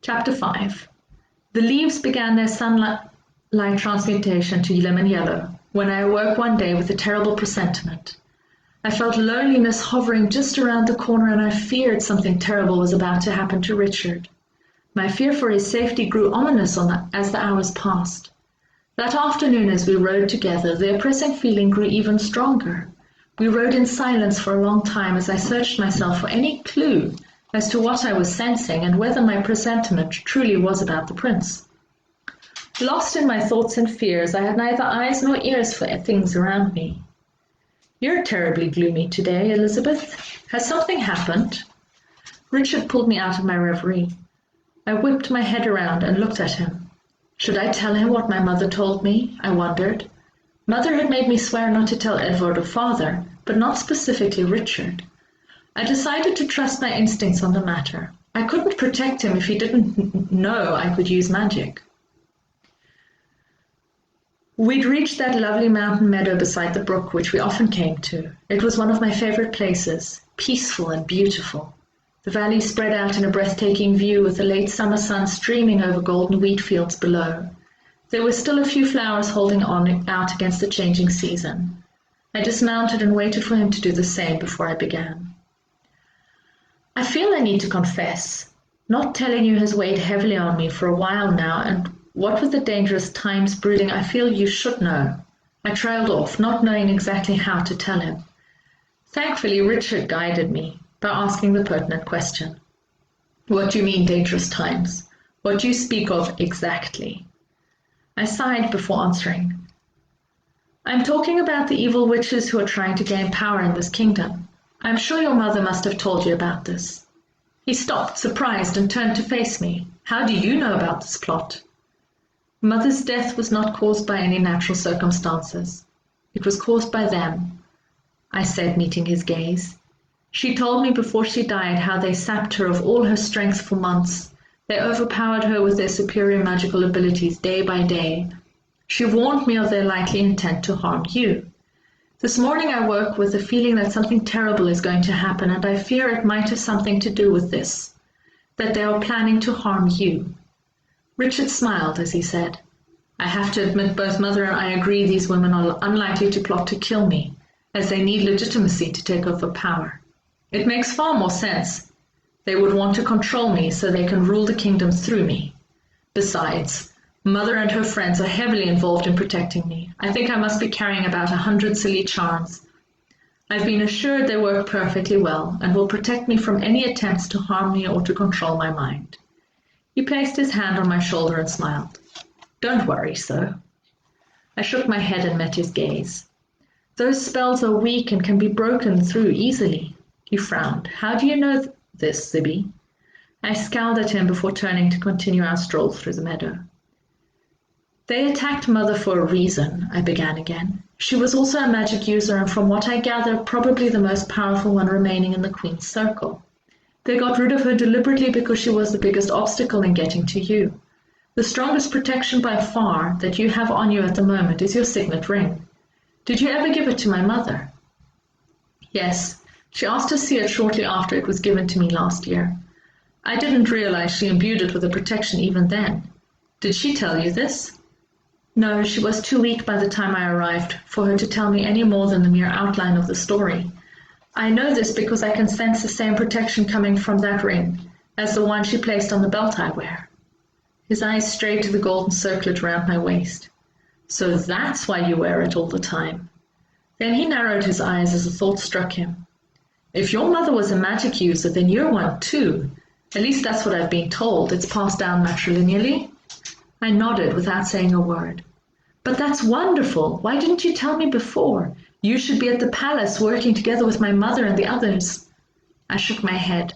Chapter 5. The leaves began their sunlight transmutation to lemon yellow when I awoke one day with a terrible presentiment. I felt loneliness hovering just around the corner, and I feared something terrible was about to happen to Richard. My fear for his safety grew ominous as the hours passed. That afternoon as we rode together, the oppressing feeling grew even stronger. We rode in silence for a long time as I searched myself for any clue as to what I was sensing and whether my presentiment truly was about the prince. Lost in my thoughts and fears, I had neither eyes nor ears for things around me. "You're terribly gloomy today, Elisabeth. Has something happened?" Richard pulled me out of my reverie. I whipped my head around and looked at him. Should I tell him what my mother told me? I wondered. Mother had made me swear not to tell Edward or father, but not specifically Richard. I decided to trust my instincts on the matter. I couldn't protect him if he didn't know I could use magic. We'd reached that lovely mountain meadow beside the brook which we often came to. It was one of my favorite places, peaceful and beautiful. The valley spread out in a breathtaking view with the late summer sun streaming over golden wheat fields below. There were still a few flowers holding on out against the changing season. I dismounted and waited for him to do the same before I began. "I feel I need to confess. Not telling you has weighed heavily on me for a while now, and what with the dangerous times brooding, I feel you should know." I trailed off, not knowing exactly how to tell him. Thankfully, Richard guided me by asking the pertinent question. "What do you mean, dangerous times? What do you speak of exactly?" I sighed before answering. "I'm talking about the evil witches who are trying to gain power in this kingdom. I'm sure your mother must have told you about this." He stopped, surprised, and turned to face me. "How do you know about this plot?" Mother's death was not caused by any natural circumstances. It was caused by them, I said, meeting his gaze. She told me before she died how they sapped her of all her strength for months. They overpowered her with their superior magical abilities day by day. She warned me of their likely intent to harm you. This morning I woke with the feeling that something terrible is going to happen, and I fear it might have something to do with this, that they are planning to harm you." Richard smiled as he said, "I have to admit both Mother and I agree these women are unlikely to plot to kill me, as they need legitimacy to take over power. It makes far more sense. They would want to control me so they can rule the kingdoms through me. Besides, Mother and her friends are heavily involved in protecting me. I think I must be carrying about 100 silly charms. I've been assured they work perfectly well and will protect me from any attempts to harm me or to control my mind." He placed his hand on my shoulder and smiled. "Don't worry, sir." I shook my head and met his gaze. "Those spells are weak and can be broken through easily." He frowned. "How do you know this, Zibby?" I scowled at him before turning to continue our stroll through the meadow. "They attacked Mother for a reason," I began again. "She was also a magic user, and from what I gather, probably the most powerful one remaining in the Queen's circle. They got rid of her deliberately because she was the biggest obstacle in getting to you. The strongest protection by far that you have on you at the moment is your signet ring. Did you ever give it to my mother?" "Yes. She asked to see it shortly after it was given to me last year. I didn't realize she imbued it with a protection even then. Did she tell you this?" "No, she was too weak by the time I arrived for her to tell me any more than the mere outline of the story. I know this because I can sense the same protection coming from that ring as the one she placed on the belt I wear." His eyes strayed to the golden circlet around my waist. "So that's why you wear it all the time." Then he narrowed his eyes as a thought struck him. "If your mother was a magic user, then you're one too. At least that's what I've been told. It's passed down matrilineally." I nodded without saying a word. "But that's wonderful. Why didn't you tell me before? You should be at the palace working together with my mother and the others." I shook my head.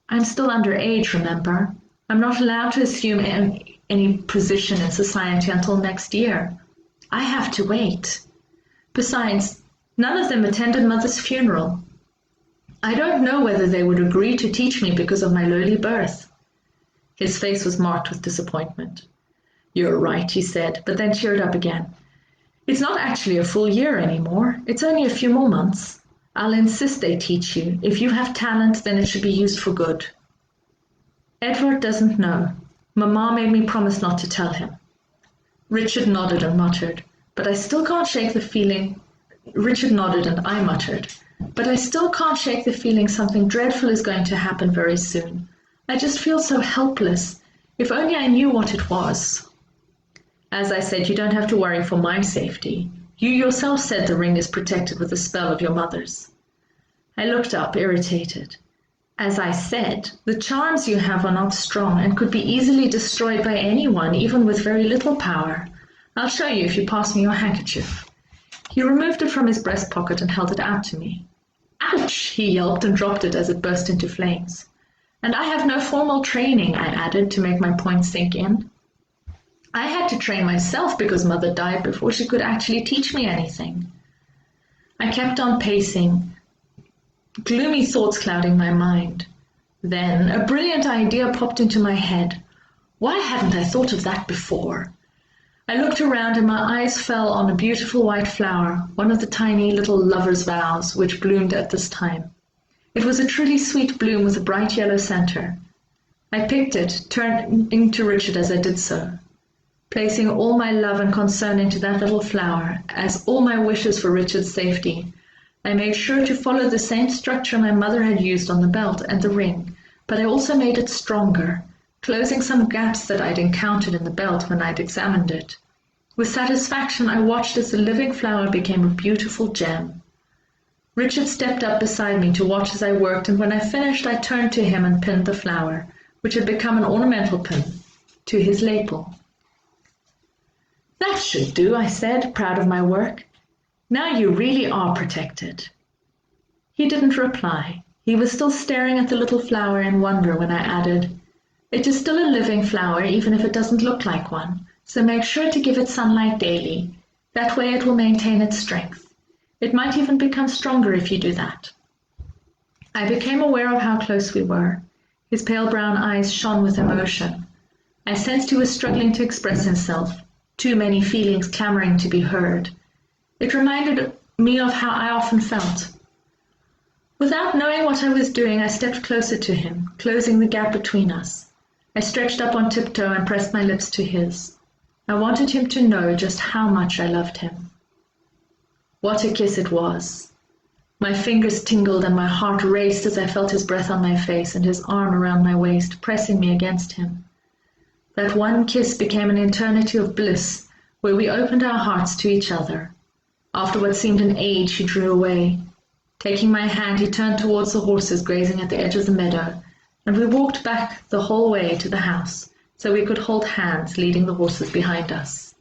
"I'm still underage, remember? I'm not allowed to assume any position in society until next year. I have to wait. Besides, none of them attended Mother's funeral. I don't know whether they would agree to teach me because of my lowly birth." His face was marked with disappointment. "You're right," he said, but then cheered up again. "It's not actually a full year anymore. It's only a few more months. I'll insist they teach you. If you have talent, then it should be used for good." Edward doesn't know. Mamma made me promise not to tell him. Richard nodded and muttered, but I still can't shake the feeling. Richard nodded and I muttered, but I still can't shake the feeling something dreadful is going to happen very soon. I just feel so helpless. If only I knew what it was. As I said, you don't have to worry for my safety. You yourself said the ring is protected with the spell of your mother's. I looked up, irritated. As I said, the charms you have are not strong and could be easily destroyed by anyone, even with very little power. I'll show you if you pass me your handkerchief. He removed it from his breast pocket and held it out to me. Ouch! He yelped and dropped it as it burst into flames. And I have no formal training, I added to make my point sink in. I had to train myself because Mother died before she could actually teach me anything. I kept on pacing, gloomy thoughts clouding my mind. Then a brilliant idea popped into my head. Why hadn't I thought of that before? I looked around and my eyes fell on a beautiful white flower, one of the tiny little lover's vows which bloomed at this time. It was a truly sweet bloom with a bright yellow center. I picked it, turning to Richard as I did so. Placing all my love and concern into that little flower, as all my wishes for Richard's safety, I made sure to follow the same structure my mother had used on the belt and the ring, but I also made it stronger, closing some gaps that I'd encountered in the belt when I'd examined it. With satisfaction, I watched as the living flower became a beautiful gem. Richard stepped up beside me to watch as I worked, and when I finished, I turned to him and pinned the flower, which had become an ornamental pin, to his lapel. That should do, I said, proud of my work. Now you really are protected. He didn't reply. He was still staring at the little flower in wonder when I added, It is still a living flower, even if it doesn't look like one, so make sure to give it sunlight daily. That way it will maintain its strength. It might even become stronger if you do that. I became aware of how close we were. His pale brown eyes shone with emotion. I sensed he was struggling to express himself, too many feelings clamoring to be heard. It reminded me of how I often felt. Without knowing what I was doing, I stepped closer to him, closing the gap between us. I stretched up on tiptoe and pressed my lips to his. I wanted him to know just how much I loved him. What a kiss it was. My fingers tingled and my heart raced as I felt his breath on my face and his arm around my waist, pressing me against him. That one kiss became an eternity of bliss, where we opened our hearts to each other. After what seemed an age, he drew away. Taking my hand, he turned towards the horses grazing at the edge of the meadow, and we walked back the whole way to the house, so we could hold hands, leading the horses behind us.